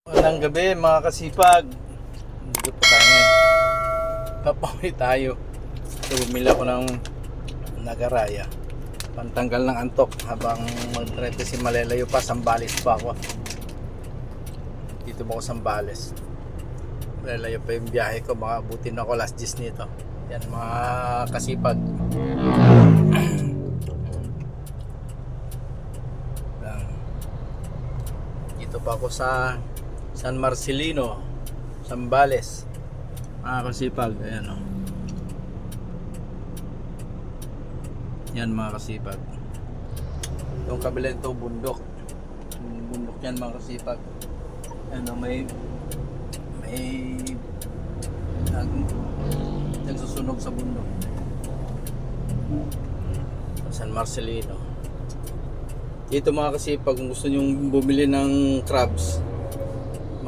Magandang gabi mga kasipag. Dito po tayo ngayon. Papawin tayo. So, bumili ako ng nagaraya. Pantanggal ng antok habang mag-trete si malalayo pa. Sambales pa ako. Dito mo ako Sambales. Malalayo pa yung biyahe ko. Makabutin ako last 10 nito. Yan mga kasipag. Dito pa ako sa San Marcelino, Sambales. Mga kasipag, ayan o. Yan mga kasipag. Yung kabila ito, bundok. Bundok yan mga kasipag. Ano, may nagsusunog sa bundok. San Marcelino. Dito mga kasipag, kung gusto nyo bumili ng crabs,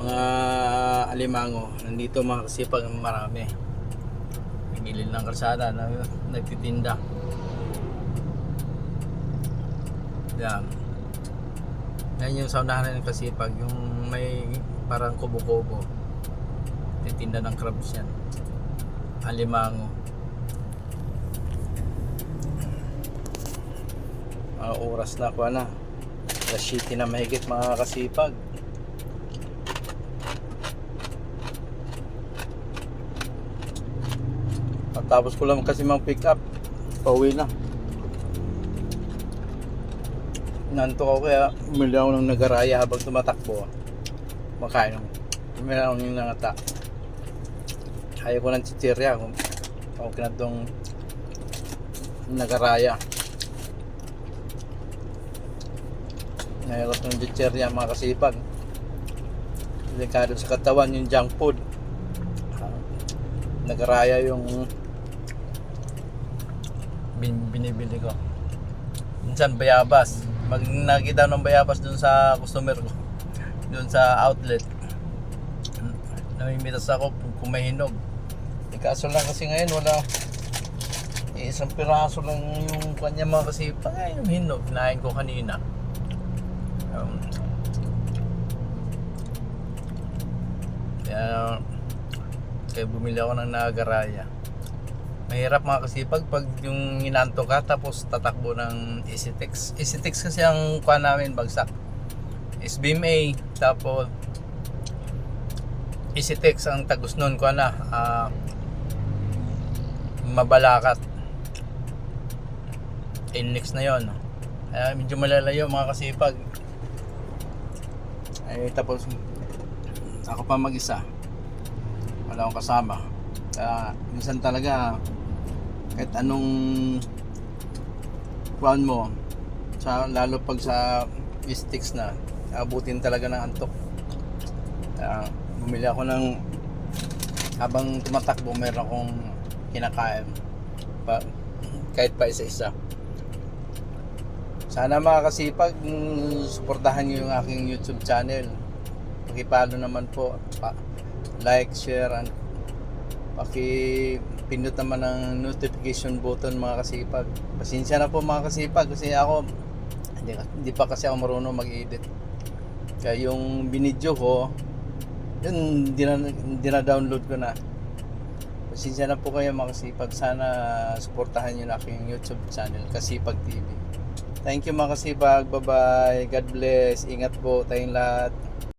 mga alimango, nandito mga kasipag marami. Pigilin ng kalsada na nagtitinda. Yan. Yan yung saunahan ng kasipag, yung may parang kubo-kubo. Titinda ng crabs yan. Alimango. Oras na ako na. Alas 7 na mahigit mga kasipag. Tapos ko lang kasi mang pick up, pauwi na. Nanto ako kaya umili ako ng nagaraya habang tumatakbo. Makain ako. Umili ako ng nangata. Ayaw ko ng chichirya kung kinatong nagaraya. Nahirap ng chichirya mga kasipag. Delikado sa katawan yung junk food. Nagaraya yung binibili ko. Minsan bayabas. Mag nakita ng bayabas dun sa customer ko. Dun sa outlet. Namimitas ako kung may hinog. Kaso lang kasi ngayon wala. Isang piraso lang yung kanya mga kasi yung hinog. Kinain ko kanina. Kaya bumili ako ng nagaraya. Mahirap mga kasipag pag yung hinanto ka tapos tatakbo ng EasyTex. EasyTex kasi ang kuha namin bagsak. SBMA tapos EasyTex ang tagus nun kuha na Mabalakat. Inlex na yon. Medyo malalayo mga kasipag. Tapos ako pa mag-isa. Wala akong kasama. Minsan talaga kahit anong kuhan mo lalo pag sa sticks na abutin talaga ng antok. Bumili ako ng habang tumatakbo meron akong kinakain kahit pa isa-isa. Sana mga kasipag suportahan nyo yung aking YouTube channel. Pakipalo naman po, like, share, and pindot naman ng notification button mga kasipag. Pasensya na po mga kasipag kasi ako hindi pa kasi ako marunong mag-edit. Kaya yung binidyo ko yun hindi na download ko na. Pasensya na po kayo mga kasipag. Sana suportahan nyo na aking YouTube channel, Kasipag TV. Thank you mga kasipag. Bye bye. God bless. Ingat po tayong lahat.